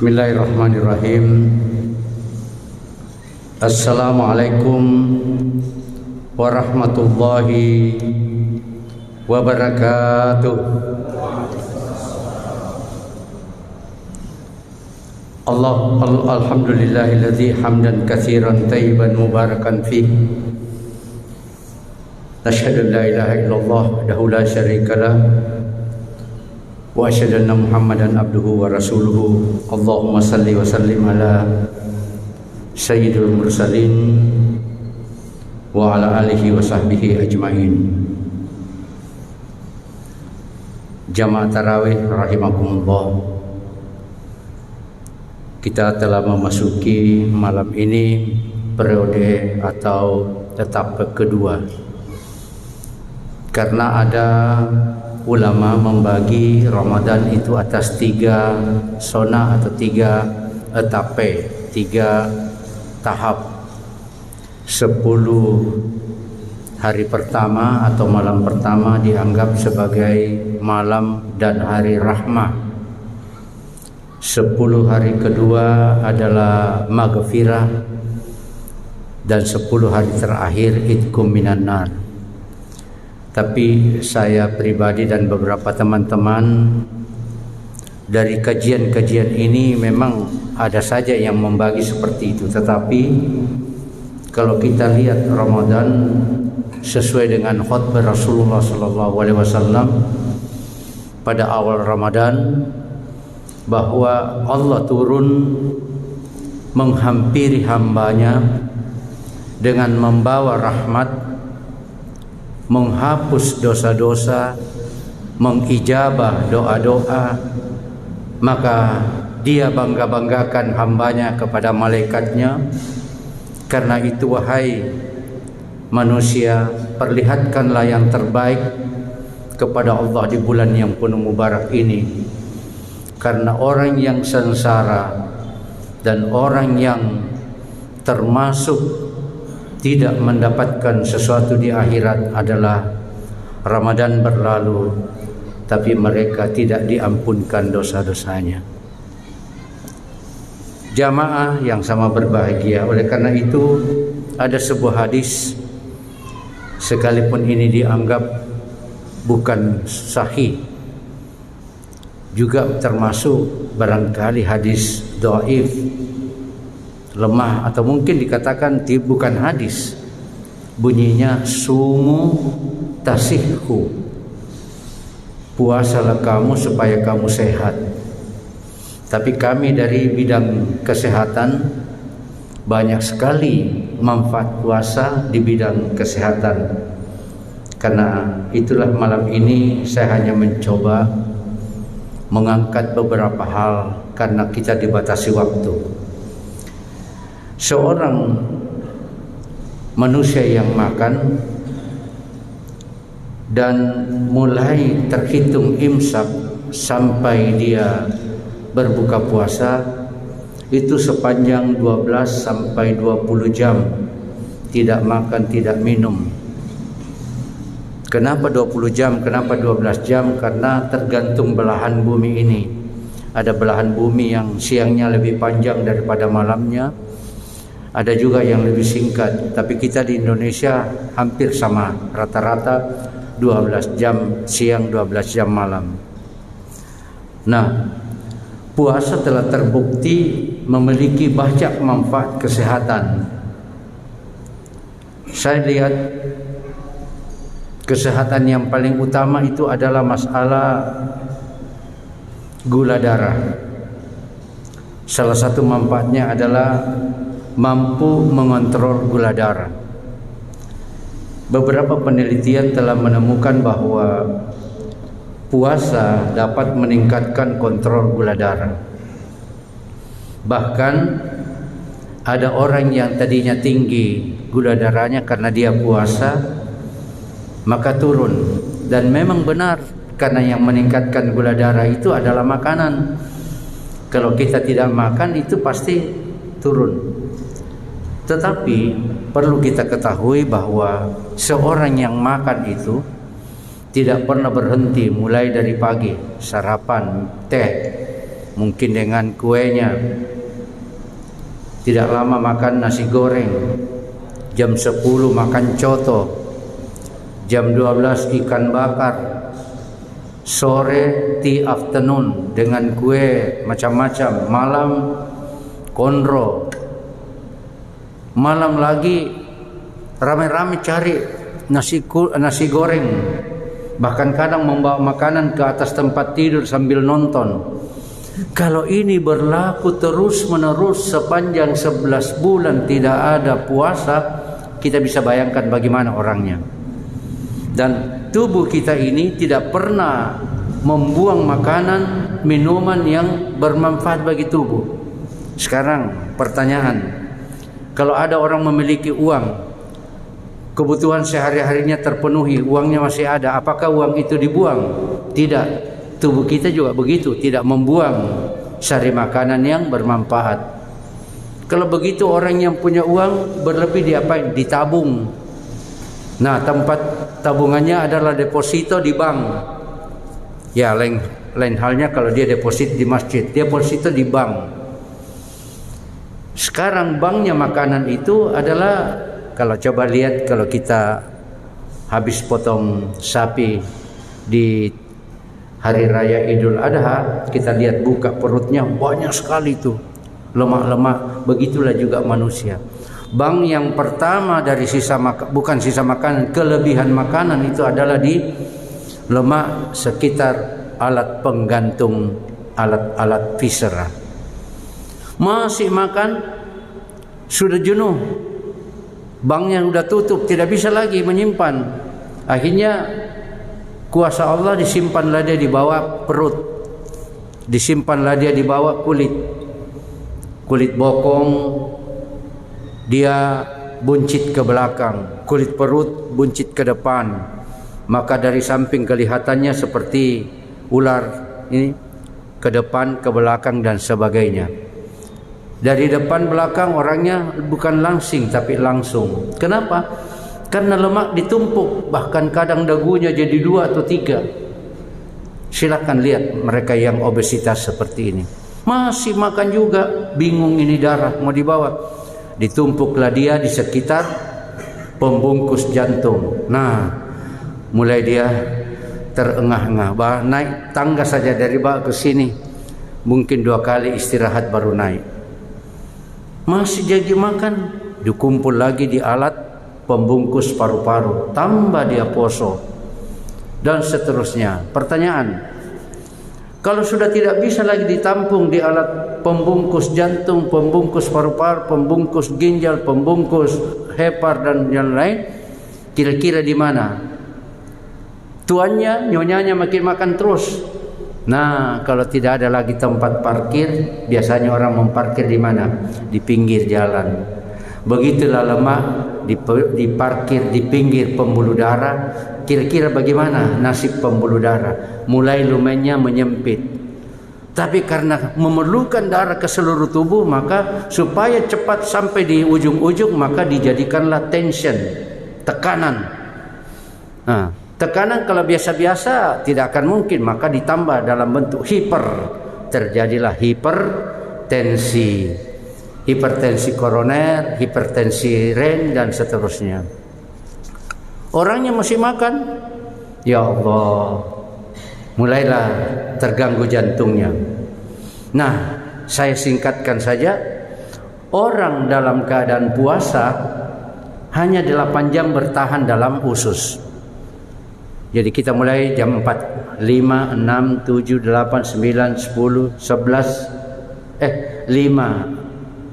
Bismillahirrahmanirrahim. Assalamualaikum warahmatullahi wabarakatuh. Alhamdulillahilladzi hamdan katsiran tayyiban mubarakan fih. Nashhadu an la ilaha illallah wahdahu la syarikalah wa asyhadu anna Muhammadan abduhu wa rasuluhu. Allahumma salli wa sallim ala sayyidil mursalin wa ala alihi wa sahbihi ajmain. Jamaah tarawih rahimakumullah. Kita telah memasuki malam ini periode atau etapa kedua, karena ada ulama membagi Ramadan itu atas 3 zona atau 3 etape, 3 tahap. 10 hari pertama atau malam pertama dianggap sebagai malam dan hari rahmah. 10 hari kedua adalah maghfirah, dan 10 hari terakhir itqum minan nar. Tapi saya pribadi dan beberapa teman-teman dari kajian-kajian ini memang ada saja yang membagi seperti itu. Tetapi kalau kita lihat Ramadan sesuai dengan khutbah Rasulullah SAW pada awal Ramadan, bahwa Allah turun menghampiri hambanya dengan membawa rahmat, menghapus dosa-dosa, mengijabah doa-doa. Maka dia bangga-banggakan hambanya kepada malaikatnya. Karena itu wahai manusia, perlihatkanlah yang terbaik kepada Allah di bulan yang penuh mubarak ini. Karena orang yang sengsara dan orang yang termasuk tidak mendapatkan sesuatu di akhirat adalah Ramadan berlalu tapi mereka tidak diampunkan dosa-dosanya. Jamaah yang sama berbahagia, oleh karena itu ada sebuah hadis, sekalipun ini dianggap bukan sahih, juga termasuk barangkali hadis dhaif, lemah, atau mungkin dikatakan bukan hadis. Bunyinya sumu tasihhu, puasalah kamu supaya kamu sehat. Tapi kami dari bidang kesehatan banyak sekali manfaat puasa di bidang kesehatan. Karena itulah malam ini saya hanya mencoba mengangkat beberapa hal karena kita dibatasi waktu. Seorang manusia yang makan dan mulai terhitung imsak sampai dia berbuka puasa itu sepanjang 12 sampai 20 jam tidak makan, tidak minum. Kenapa 20 jam? Kenapa 12 jam? Karena tergantung belahan bumi ini. Ada belahan bumi yang siangnya lebih panjang daripada malamnya, ada juga yang lebih singkat. Tapi kita di Indonesia hampir sama, rata-rata 12 jam siang, 12 jam malam. Nah, puasa telah terbukti memiliki banyak manfaat kesehatan. Saya lihat kesehatan yang paling utama itu adalah masalah gula darah. Salah satu manfaatnya adalah mampu mengontrol gula darah. Beberapa penelitian telah menemukan bahwa puasa dapat meningkatkan kontrol gula darah. Bahkan ada orang yang tadinya tinggi gula darahnya karena dia puasa, maka turun. Dan memang benar, karena yang meningkatkan gula darah itu adalah makanan. Kalau kita tidak makan itu pasti turun. Tetapi perlu kita ketahui bahwa seorang yang makan itu tidak pernah berhenti, mulai dari pagi sarapan, teh, mungkin dengan kuenya. Tidak lama makan nasi goreng, jam 10 makan coto, jam 12 ikan bakar, sore tea afternoon dengan kue macam-macam, malam konro, malam lagi rame-rame cari nasi goreng, bahkan kadang membawa makanan ke atas tempat tidur sambil nonton. Kalau ini berlaku terus-menerus sepanjang 11 bulan tidak ada puasa, kita bisa bayangkan bagaimana orangnya. Dan tubuh kita ini tidak pernah membuang makanan, minuman yang bermanfaat bagi tubuh. Sekarang pertanyaan, kalau ada orang memiliki uang, kebutuhan sehari-harinya terpenuhi, uangnya masih ada, apakah uang itu dibuang? Tidak. Tubuh kita juga begitu, tidak membuang sari makanan yang bermanfaat. Kalau begitu orang yang punya uang berlebih diapain? Ditabung. Nah, tempat tabungannya adalah deposito di bank. Ya, lain halnya kalau dia deposit di masjid, deposito di bank. Sekarang banknya makanan itu adalah, kalau coba lihat, kalau kita habis potong sapi di hari raya Idul Adha, kita lihat buka perutnya banyak sekali tuh lemak-lemak. Begitulah juga manusia. Bank yang pertama dari bukan sisa makanan, kelebihan makanan itu adalah di lemak sekitar alat penggantung, alat-alat viscera. Masih makan, sudah jenuh, banknya sudah tutup, tidak bisa lagi menyimpan. Akhirnya kuasa Allah disimpanlah dia di bawah perut, disimpanlah dia di bawah kulit bokong, dia buncit ke belakang, kulit perut buncit ke depan, maka dari samping kelihatannya seperti ular ini, ke depan, ke belakang dan sebagainya. Dari depan belakang orangnya bukan langsing tapi langsung. Kenapa? Karena lemak ditumpuk, bahkan kadang dagunya jadi 2 atau 3. Silakan lihat mereka yang obesitas seperti ini. Masih makan juga, bingung ini darah mau dibawa. Ditumpuklah dia di sekitar pembungkus jantung. Nah, mulai dia terengah-engah. Naik tangga saja dari bawah ke sini, mungkin 2 kali istirahat baru naik. Masih jadi makan, dikumpul lagi di alat pembungkus paru-paru, tambah dia poso, dan seterusnya. Pertanyaan, kalau sudah tidak bisa lagi ditampung di alat pembungkus jantung, pembungkus paru-paru, pembungkus ginjal, pembungkus hepar dan yang lain, kira-kira di mana? Tuannya, nyonyanya makin makan terus. Nah, kalau tidak ada lagi tempat parkir, biasanya orang memparkir di mana? Di pinggir jalan. Begitulah lemak diparkir di pinggir pembuluh darah. Kira-kira bagaimana nasib pembuluh darah? Mulai lumennya menyempit. Tapi karena memerlukan darah ke seluruh tubuh, maka supaya cepat sampai di ujung-ujung, maka dijadikanlah tension, tekanan. Nah, tekanan kalau biasa-biasa tidak akan mungkin, maka ditambah dalam bentuk hiper. Terjadilah hipertensi. Hipertensi koroner, hipertensi ren dan seterusnya. Orangnya masih makan, ya Allah, mulailah terganggu jantungnya. Nah, saya singkatkan saja, orang dalam keadaan puasa hanya 8 jam bertahan dalam usus. Jadi kita mulai jam 4, 5, 6, 7, 8, 9, 10, 11, 5,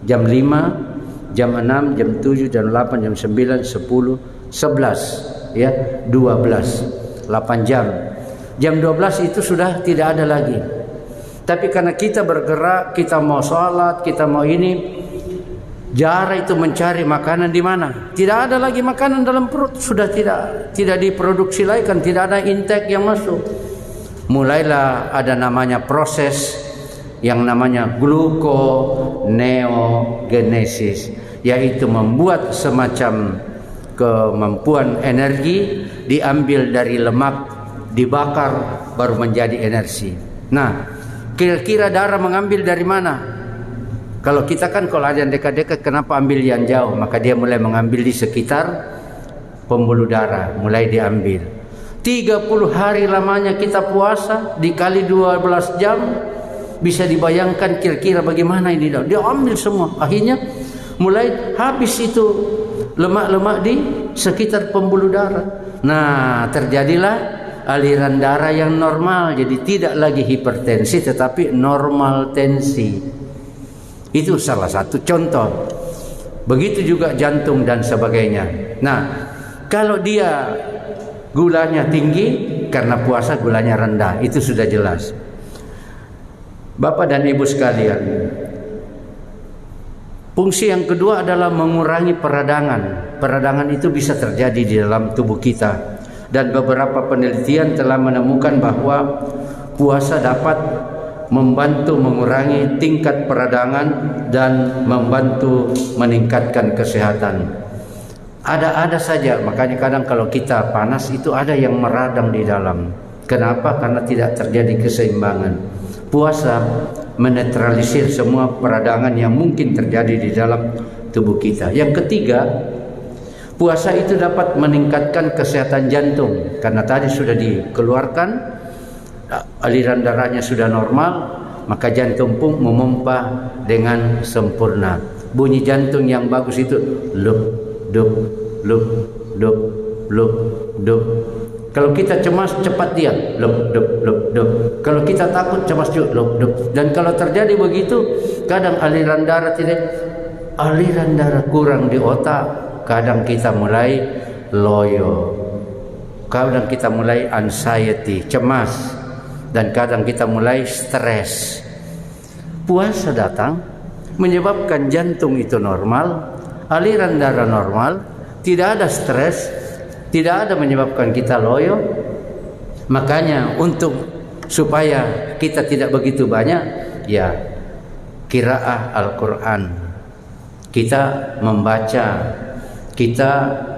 jam 5, jam 6, jam 7, jam 8, jam 9, 10, 11, ya, 12, 8 jam. Jam 12 itu sudah tidak ada lagi. Tapi karena kita bergerak, kita mau sholat, kita mau ini, jara itu mencari makanan di mana? Tidak ada lagi makanan dalam perut, sudah tidak diproduksi lagi, kan tidak ada intake yang masuk. Mulailah ada namanya proses yang namanya gluconeogenesis, yaitu membuat semacam kemampuan energi diambil dari lemak, dibakar baru menjadi energi. Nah, Kira-kira darah mengambil dari mana? Kalau kita kan kalau ada yang dekat-dekat, kenapa ambil yang jauh? Maka dia mulai mengambil di sekitar pembuluh darah, mulai diambil. 30 hari lamanya kita puasa, dikali 12 jam, bisa dibayangkan kira-kira bagaimana ini. Dia ambil semua. Akhirnya mulai habis itu lemak-lemak di sekitar pembuluh darah. Nah, terjadilah aliran darah yang normal. Jadi tidak lagi hipertensi tetapi normal tensi. Itu salah satu contoh. Begitu juga jantung dan sebagainya. Nah, kalau dia gulanya tinggi karena puasa, gulanya rendah, itu sudah jelas. Bapak dan Ibu sekalian, fungsi yang kedua adalah mengurangi peradangan. Peradangan itu bisa terjadi di dalam tubuh kita. Dan beberapa penelitian telah menemukan bahwa puasa dapat membantu mengurangi tingkat peradangan dan membantu meningkatkan kesehatan. Ada saja, makanya kadang kalau kita panas itu ada yang meradang di dalam. Kenapa? Karena tidak terjadi keseimbangan. Puasa menetralisir semua peradangan yang mungkin terjadi di dalam tubuh kita. Yang ketiga, puasa itu dapat meningkatkan kesehatan jantung. Karena tadi sudah dikeluarkan, aliran darahnya sudah normal, maka jantung pun memompa dengan sempurna. Bunyi jantung yang bagus itu lup, dup, lup, dup, lup, dup. Kalau kita cemas, cepat dia lup, dup, lup, dup. Kalau kita takut, cemas juga lup, dup. Dan kalau terjadi begitu, kadang aliran darah kurang di otak, kadang kita mulai loyo, kadang kita mulai anxiety, cemas, dan kadang kita mulai stres. Puasa datang menyebabkan jantung itu normal, aliran darah normal, tidak ada stres, tidak ada menyebabkan kita loyo. Makanya supaya kita tidak begitu banyak, ya qiraah Al-Quran, kita membaca, kita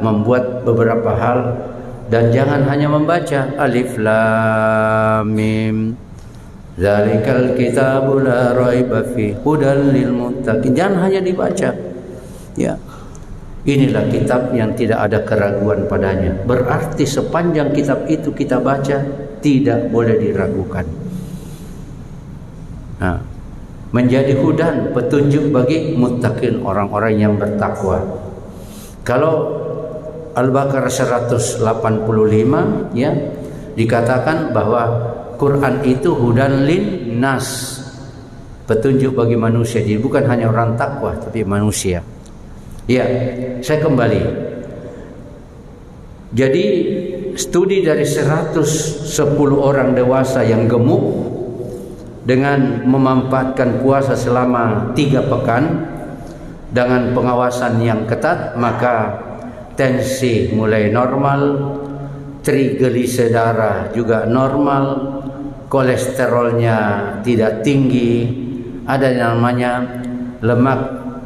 membuat beberapa hal. Dan jangan hanya membaca alif lam mim zalikal kitabul la raiba fi hudal lil muttaqin. Jangan hanya dibaca. Ya. Inilah kitab yang tidak ada keraguan padanya. Berarti sepanjang kitab itu kita baca, tidak boleh diragukan. Nah, menjadi hudan, petunjuk bagi muttaqin, orang-orang yang bertakwa. Kalau Al-Baqarah 185 ya, dikatakan bahwa Quran itu hudan lin nas, petunjuk bagi manusia. Jadi bukan hanya orang takwa tapi manusia. Ya, saya kembali. Jadi studi dari 110 orang dewasa yang gemuk dengan memanfaatkan puasa selama 3 pekan dengan pengawasan yang ketat, maka tensi mulai normal, trigliserida juga normal, kolesterolnya tidak tinggi, ada yang namanya lemak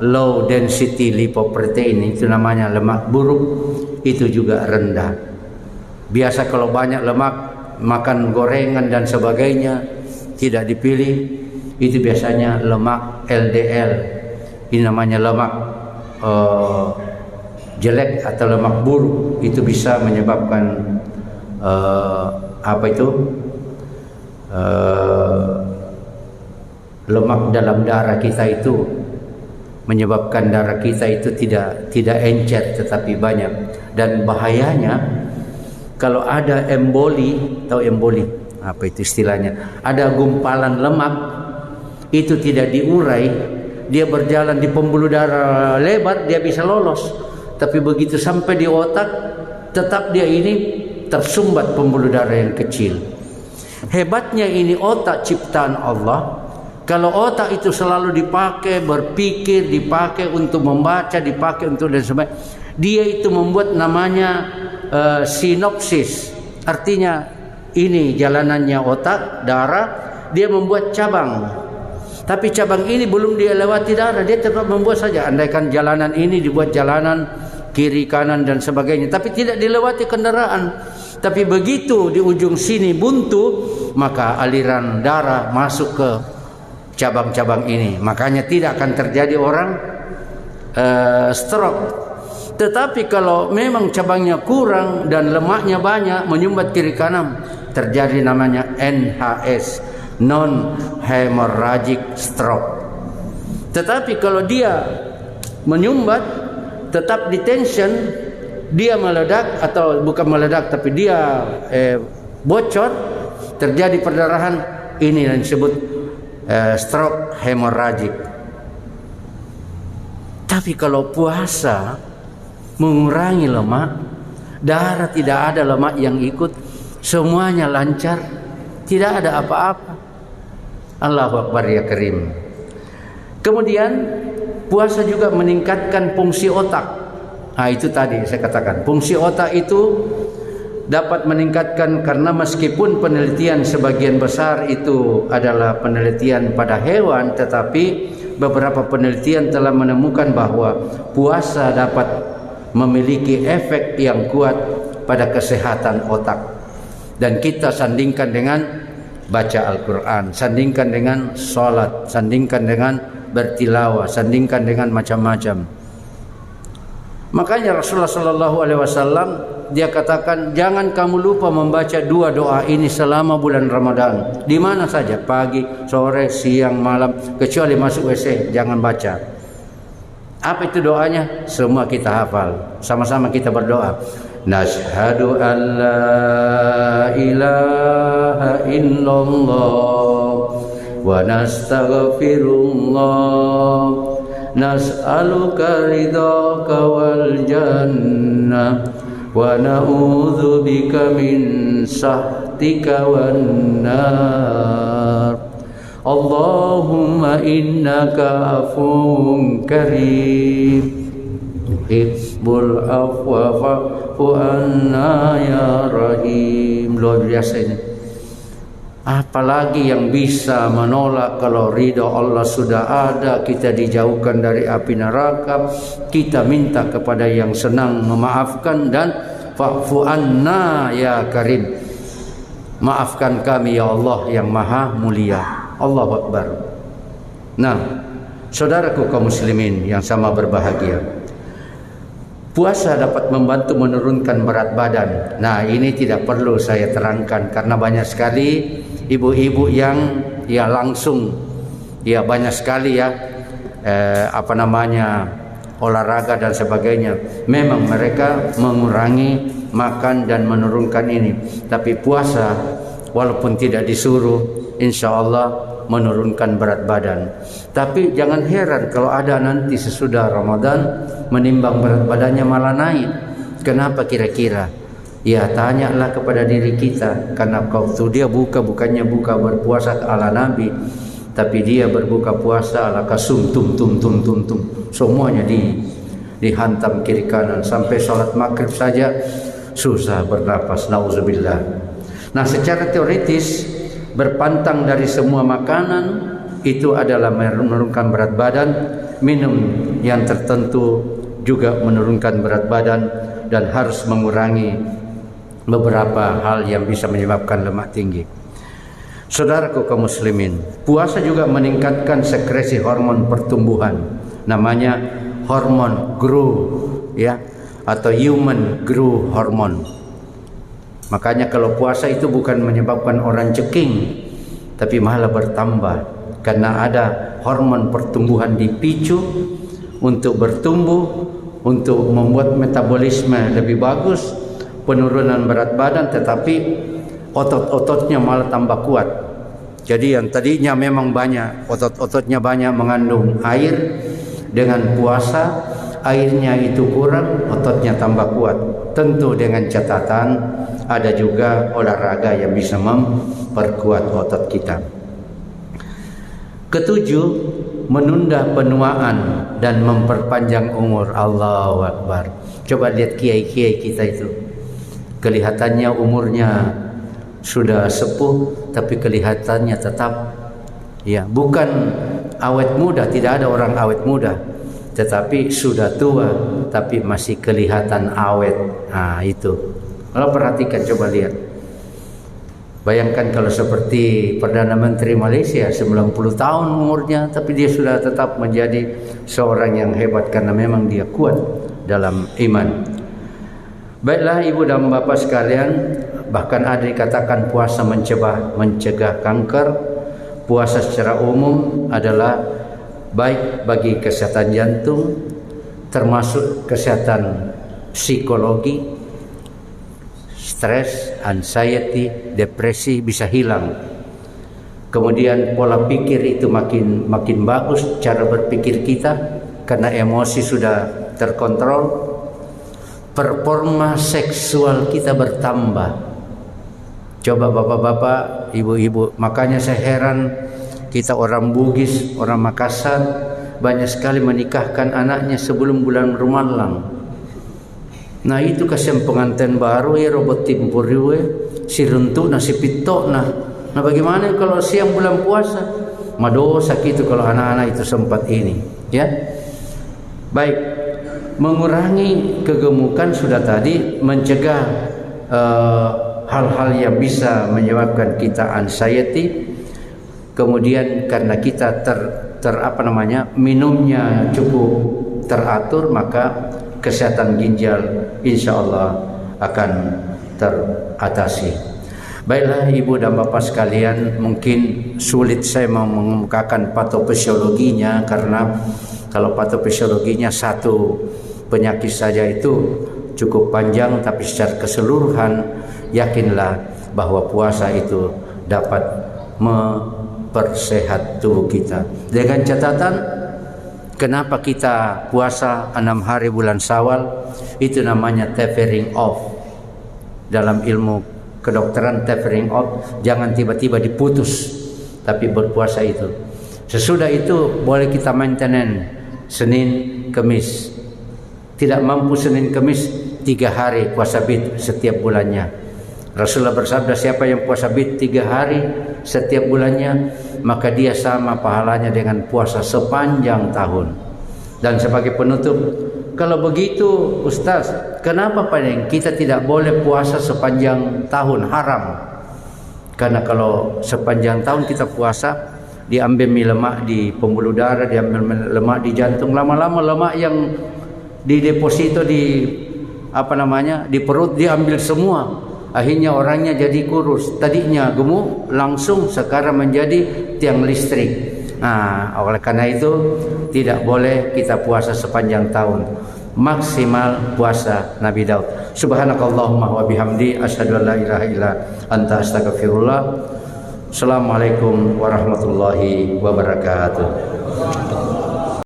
low density lipoprotein, itu namanya lemak buruk, itu juga rendah. Biasa kalau banyak lemak, makan gorengan dan sebagainya, tidak dipilih, itu biasanya lemak LDL, ini namanya lemak jelek atau lemak buruk. Itu bisa menyebabkan lemak dalam darah kita itu, menyebabkan darah kita itu tidak encer tetapi banyak. Dan bahayanya kalau ada emboli, tahu emboli apa itu istilahnya, ada gumpalan lemak itu tidak diurai, dia berjalan di pembuluh darah lebar, dia bisa lolos. Tapi begitu sampai di otak, tetap dia ini tersumbat pembuluh darah yang kecil. Hebatnya ini otak ciptaan Allah. Kalau otak itu selalu dipakai berpikir, dipakai untuk membaca, dipakai untuk dan sebagainya, dia itu membuat namanya sinopsis. Artinya ini jalanannya otak, darah, dia membuat cabang. Tapi cabang ini belum dia lewati darah, dia tetap membuat saja. Andaikan jalanan ini dibuat jalanan kiri kanan dan sebagainya, tapi tidak dilewati kendaraan, Tapi begitu di ujung sini buntu, maka aliran darah masuk ke cabang-cabang ini. Makanya tidak akan terjadi orang stroke. Tetapi kalau memang cabangnya kurang dan lemaknya banyak, menyumbat kiri kanan, terjadi namanya NHS, non hemorrhagic stroke. Tetapi kalau dia menyumbat tetap di tension, dia meledak atau bukan meledak tapi dia bocor, terjadi perdarahan, ini yang disebut stroke hemorrhagic. Tapi kalau puasa mengurangi lemak, darah tidak ada lemak yang ikut, semuanya lancar, tidak ada apa-apa. Allahu Akbar ya Karim. Kemudian puasa juga meningkatkan fungsi otak. Nah, itu tadi saya katakan, fungsi otak itu dapat meningkatkan karena meskipun penelitian sebagian besar itu adalah penelitian pada hewan, tetapi beberapa penelitian telah menemukan bahwa puasa dapat memiliki efek yang kuat pada kesehatan otak. Dan kita sandingkan dengan baca Al-Quran, sandingkan dengan sholat, sandingkan dengan bertilawah, sandingkan dengan macam-macam. Makanya Rasulullah SAW dia katakan, jangan kamu lupa membaca dua doa ini selama bulan Ramadan, di mana saja, pagi, sore, siang, malam, kecuali masuk WC jangan baca. Apa itu doanya? Semua kita hafal. Sama-sama kita berdoa. Nashhadu an la ilaha illallah wa nastaghfirullah nas'aluka ridhaka wal jannah wa na'udzu bika min sahtika wan nar. Allahumma innaka afuwun karim tuhibbul afwa fa'fu anna ya rahim. Luar biasa ini. Apalagi yang bisa menolak kalau ridha Allah sudah ada, kita dijauhkan dari api neraka, kita minta kepada yang senang memaafkan, dan fa'fu anna ya karim, maafkan kami ya Allah yang maha mulia. Allahu Akbar. Nah, saudaraku kaum muslimin yang sama berbahagia, puasa dapat membantu menurunkan berat badan. Nah, ini tidak perlu saya terangkan karena banyak sekali ibu-ibu yang langsung banyak sekali olahraga dan sebagainya. Memang mereka mengurangi makan dan menurunkan ini. Tapi puasa walaupun tidak disuruh, insya Allah menurunkan berat badan. Tapi jangan heran kalau ada nanti sesudah Ramadan menimbang berat badannya malah naik. Kenapa kira-kira? Ya, tanyalah kepada diri kita. Karena waktu dia bukannya buka berpuasa ala Nabi, tapi dia berbuka puasa ala kasum tum. Semuanya dihantam kiri kanan sampai sholat maghrib saja susah bernapas. Nauzubillah. Nah, secara teoritis berpantang dari semua makanan itu adalah menurunkan berat badan. Minum yang tertentu juga menurunkan berat badan dan harus mengurangi beberapa hal yang bisa menyebabkan lemak tinggi. Saudaraku kaum muslimin, puasa juga meningkatkan sekresi hormon pertumbuhan, namanya hormon growth atau human growth hormone. Makanya kalau puasa itu bukan menyebabkan orang ceking, tapi malah bertambah karena ada hormon pertumbuhan dipicu untuk bertumbuh, untuk membuat metabolisme lebih bagus, penurunan berat badan, tetapi otot-ototnya malah tambah kuat. Jadi yang tadinya memang banyak, otot-ototnya banyak mengandung air, dengan puasa airnya itu kurang, ototnya tambah kuat. Tentu dengan catatan ada juga olahraga yang bisa memperkuat otot kita. Ketujuh, menunda penuaan dan memperpanjang umur. Allahu Akbar. Coba lihat kiai-kiai kita itu, kelihatannya umurnya sudah sepuh, tapi kelihatannya tetap bukan awet muda. Tidak ada orang awet muda, tetapi sudah tua tapi masih kelihatan awet. Nah, itu Kalau perhatikan, coba lihat. Bayangkan kalau seperti Perdana Menteri Malaysia 90 tahun umurnya, tapi dia sudah tetap menjadi seorang yang hebat karena memang dia kuat dalam iman. Baiklah ibu dan bapak sekalian, bahkan ada dikatakan puasa mencegah kanker. Puasa secara umum adalah baik bagi kesehatan jantung, termasuk kesehatan psikologi, stres, anxiety, depresi bisa hilang. Kemudian pola pikir itu makin bagus, cara berpikir kita karena emosi sudah terkontrol. Performa seksual kita bertambah. Coba bapak-bapak, ibu-ibu, makanya saya heran kita orang Bugis, orang Makassar banyak sekali menikahkan anaknya sebelum bulan Ramadan. Nah itu kasihan pengantin baru ya robot timpur we si runtuk na si pitok nah. Nah bagaimana kalau siang bulan puasa? Madosa gitu kalau anak-anak itu sempat ini, ya. Baik. Mengurangi kegemukan sudah tadi, mencegah hal-hal yang bisa menyebabkan kita anxiety. Kemudian karena kita minumnya cukup teratur, maka kesehatan ginjal insya Allah akan teratasi. Baiklah ibu dan bapak sekalian, mungkin sulit saya mengemukakan patofisiologinya karena kalau patofisiologinya satu penyakit saja itu cukup panjang, tapi secara keseluruhan yakinlah bahwa puasa itu dapat mempersehat tubuh kita. Dengan catatan, kenapa kita puasa 6 hari bulan Syawal? Itu namanya tapering off. Dalam ilmu kedokteran tapering off, jangan tiba-tiba diputus, tapi berpuasa itu. Sesudah itu boleh kita maintenance Senin, Kamis. Tidak mampu Senin, Kamis, 3 hari puasa bid setiap bulannya. Rasulullah bersabda, siapa yang puasa bid 3 hari setiap bulannya, maka dia sama pahalanya dengan puasa sepanjang tahun. Dan sebagai penutup, kalau begitu Ustaz, kenapa paling kita tidak boleh puasa sepanjang tahun? Haram. Karena kalau sepanjang tahun kita puasa, diambil lemak di pembuluh darah, diambil lemak di jantung, lama-lama lemak yang di deposito di di perut diambil semua. Akhirnya orangnya jadi kurus. Tadinya gemuk, langsung sekarang menjadi tiang listrik. Nah, oleh karena itu tidak boleh kita puasa sepanjang tahun. Maksimal puasa Nabi Daud. Subhanakallahumma wa bihamdi asyhadu an la ilaha illa anta astaghfirullah. Assalamualaikum warahmatullahi wabarakatuh.